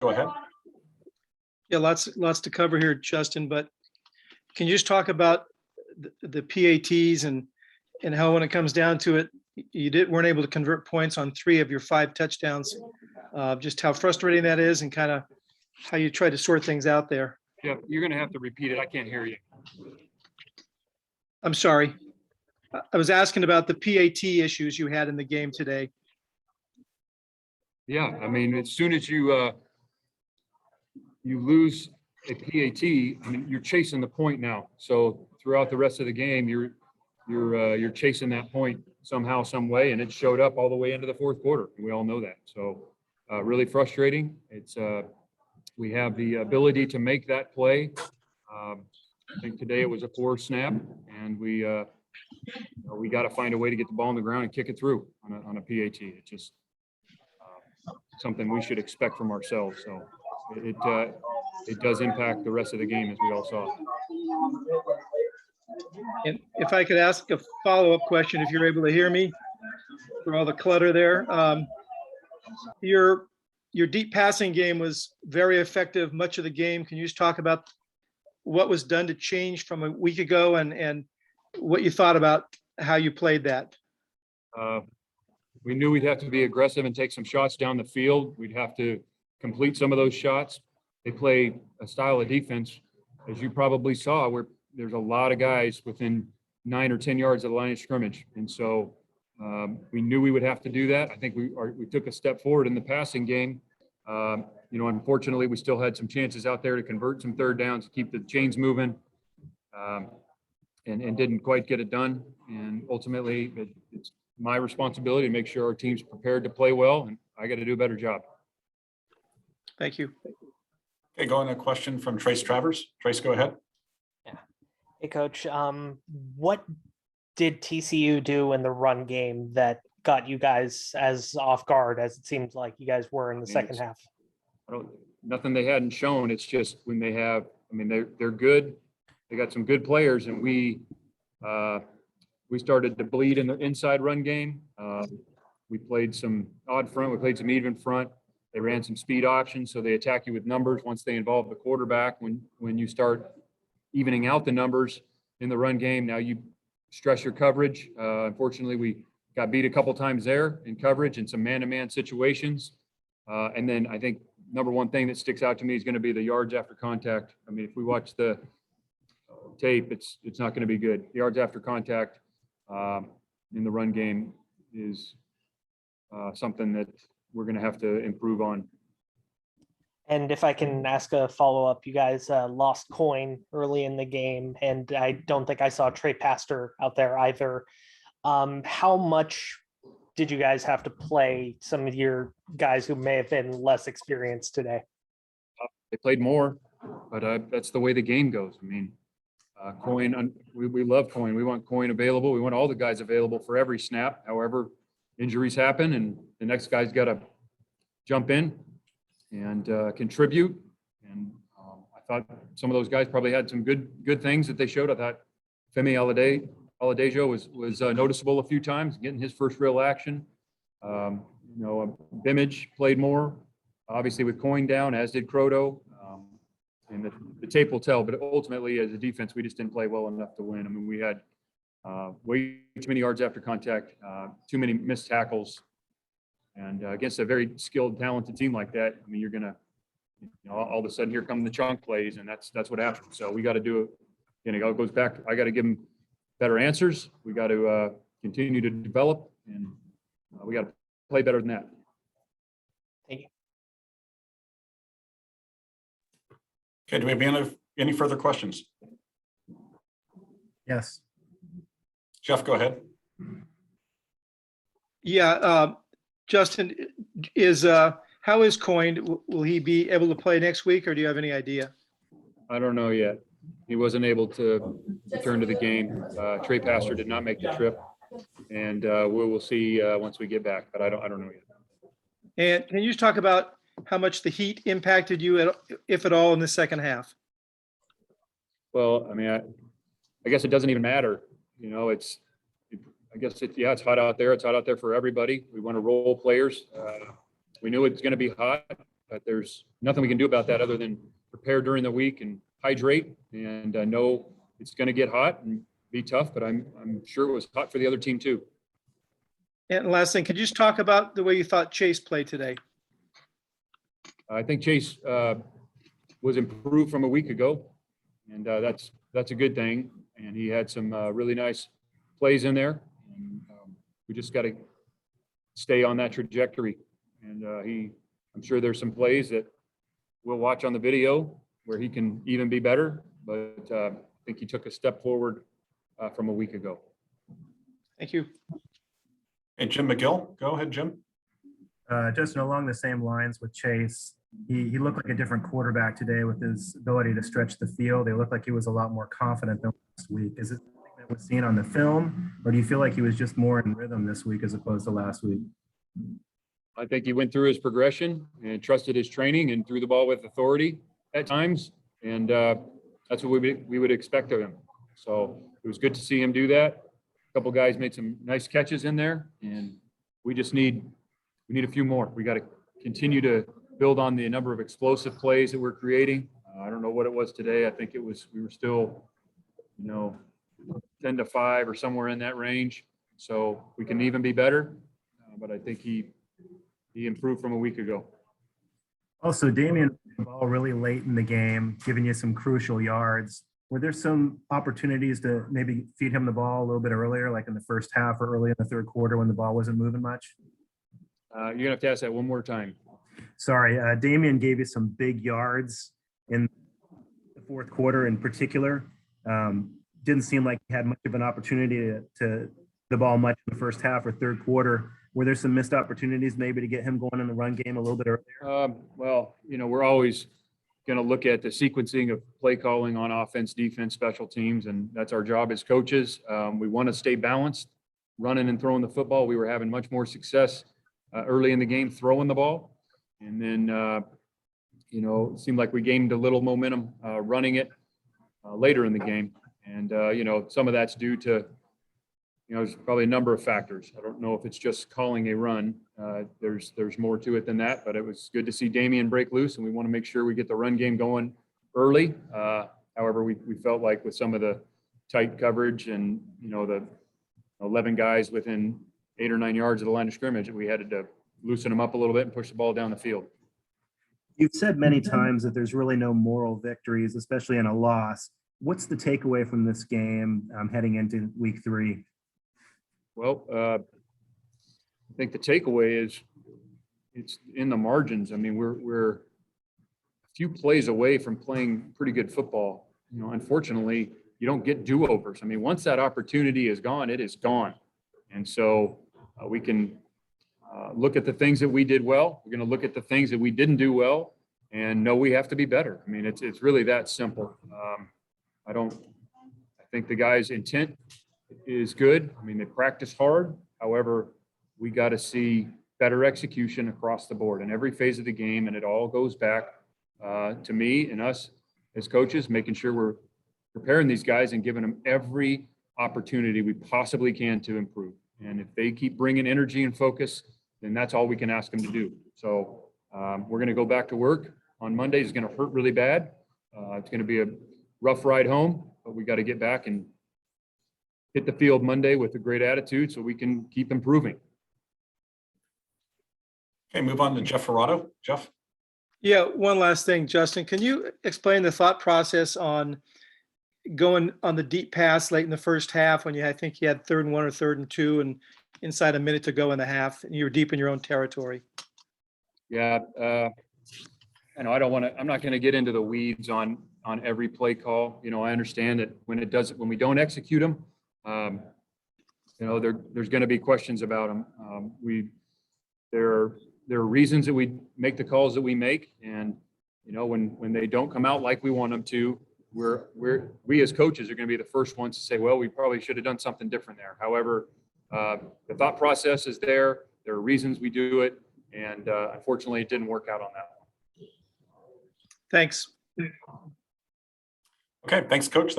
Go ahead. Yeah, lots to cover here, Justin, but can you just talk about the PATs and how when it comes down to it, you weren't able to convert points on 3 of your 5 touchdowns. Just how frustrating that is and kind of how you try to sort things out there. Yeah, you're going to have to repeat it. I can't hear you. I'm sorry. I was asking about the PAT issues you had in the game today. Yeah, I mean, as soon as you lose a PAT, I mean, you're chasing the point now. So throughout the rest of the game, you're chasing that point somehow, some way, and it showed up all the way into the fourth quarter. We all know that. So really frustrating. It's we have the ability to make that play. I think today it was a poor snap, and we got to find a way to get the ball on the ground and kick it through on a PAT. It's just something we should expect from ourselves. So it does impact the rest of the game, as we all saw. And if I could ask a follow-up question, if you're able to hear me for all the clutter there. Your deep passing game was very effective much of the game. Can you just talk about what was done to change from a week ago and what you thought about how you played that? We knew we'd have to be aggressive and take some shots down the field. We'd have to complete some of those shots. They play a style of defense, as you probably saw, where there's a lot of guys within 9 or 10 yards of the line of scrimmage. And so we knew we would have to do that. I think we took a step forward in the passing game. Unfortunately, we still had some chances out there to convert some third downs, to keep the chains moving, and didn't quite get it done. And ultimately, it's my responsibility to make sure our team's prepared to play well, and I got to do a better job. Thank you. Okay, going to a question from Trace Travers. Trace, go ahead. Yeah. Hey, Coach. What did TCU do in the run game that got you guys as off guard as it seems like you guys were in the second half? Nothing they hadn't shown. It's just when they have, I mean, they're good. They got some good players, and we started to bleed in the inside run game. We played some odd front. We played some even front. They ran some speed options, so they attack you with numbers once they involve the quarterback. When you start evening out the numbers in the run game, now you stress your coverage. Unfortunately, we got beat a couple times there in coverage and some man-to-man situations. And then I think number one thing that sticks out to me is going to be the yards after contact. I mean, if we watch the tape, it's not going to be good. The yards after contact in the run game is something that we're going to have to improve on. And if I can ask a follow-up, you guys lost Coin early in the game, and I don't think I saw Trey Pastor out there either. How much did you guys have to play some of your guys who may have been less experienced today? They played more, but that's the way the game goes. I mean, Coin, we love Coin. We want Coin available. We want all the guys available for every snap. However, injuries happen, and the next guy's got to jump in and contribute. And I thought some of those guys probably had some good things that they showed. I thought Femi Aladejo was noticeable a few times, getting his first real action. Bimage played more, obviously with Coin down, as did Croto. And the tape will tell, but ultimately as a defense, we just didn't play well enough to win. I mean, we had way too many yards after contact, too many missed tackles. And against a very skilled, talented team like that, I mean, you're going to, all of a sudden here come the chunk plays, and that's what happens. So we got to do it. And it goes back. I got to give them better answers. We got to continue to develop, and we got to play better than that. Thank you. Okay, do we have any further questions? Yes. Jeff, go ahead. Yeah, Justin, how is Coin? Will he be able to play next week, or do you have any idea? I don't know yet. He wasn't able to return to the game. Trey Pastor did not make the trip, and we will see once we get back. But I don't know yet. And can you just talk about how much the heat impacted you, if at all, in the second half? Well, I mean, I guess it doesn't even matter. It's hot out there. It's hot out there for everybody. We want to roll players. We knew it's going to be hot. but there's nothing we can do about that other than prepare during the week and hydrate. And I know it's going to get hot and be tough, but I'm sure it was hot for the other team too. And last thing, could you just talk about the way you thought Chase played today? I think Chase was improved from a week ago, and that's a good thing. And he had some really nice plays in there. And we just got to stay on that trajectory. And I'm sure there's some plays that we'll watch on the video where he can even be better. But I think he took a step forward from a week ago. Thank you. Hey, Jim McGill, go ahead, Jim. Justin, along the same lines with Chase, he looked like a different quarterback today with his ability to stretch the field. It looked like he was a lot more confident than last week. Is it something that was seen on the film, or do you feel like he was just more in rhythm this week as opposed to last week? I think he went through his progression and trusted his training and threw the ball with authority at times. And that's what we would expect of him. So it was good to see him do that. A couple guys made some nice catches in there, and we need a few more. We got to continue to build on the number of explosive plays that we're creating. I don't know what it was today. I think we were still, 10-5 or somewhere in that range. So we can even be better. But I think he improved from a week ago. Also, Damian put the ball really late in the game, giving you some crucial yards. Were there some opportunities to maybe feed him the ball a little bit earlier, like in the first half or early in the third quarter when the ball wasn't moving much? You're going to have to ask that one more time. Sorry, Damian gave you some big yards in the fourth quarter in particular. Didn't seem like he had much of an opportunity to the ball much in the first half or third quarter. Were there some missed opportunities maybe to get him going in the run game a little bit earlier? Well, we're always going to look at the sequencing of play calling on offense, defense, special teams, and that's our job as coaches. We want to stay balanced, running and throwing the football. We were having much more success early in the game throwing the ball. And then, it seemed like we gained a little momentum running it later in the game. And, some of that's due to, there's probably a number of factors. I don't know if it's just calling a run. There's more to it than that, but it was good to see Damian break loose, and we want to make sure we get the run game going early. However, we felt like with some of the tight coverage and, the 11 guys within 8 or 9 yards of the line of scrimmage, we had to loosen them up a little bit and push the ball down the field. You've said many times that there's really no moral victories, especially in a loss. What's the takeaway from this game heading into week 3? Well, I think the takeaway is it's in the margins. I mean, we're a few plays away from playing pretty good football. Unfortunately, you don't get do-overs. I mean, once that opportunity is gone, it is gone. And so we can look at the things that we did well. We're going to look at the things that we didn't do well and know we have to be better. I mean, it's really that simple. I think the guys' intent is good. I mean, they practice hard. However, we got to see better execution across the board in every phase of the game. And it all goes back to me and us as coaches, making sure we're preparing these guys and giving them every opportunity we possibly can to improve. And if they keep bringing energy and focus, then that's all we can ask them to do. So we're going to go back to work on Monday. It's going to hurt really bad. It's going to be a rough ride home, but we got to get back and hit the field Monday with a great attitude so we can keep improving. Okay, move on to Jeff Ferrato. Jeff? Yeah, one last thing, Justin. Can you explain the thought process on going on the deep pass late in the first half when I think you had 3rd and 1 or 3rd and 2 and inside a minute to go in the half and you were deep in your own territory? Yeah, I'm not going to get into the weeds on every play call. I understand that when we don't execute them, there's going to be questions about them. There are reasons that we make the calls that we make, and when they don't come out like we want them to, we as coaches are going to be the first ones to say, well, we probably should have done something different there. However, the thought process is there. There are reasons we do it, and unfortunately, it didn't work out on that one. Thanks. Okay, thanks, Coach.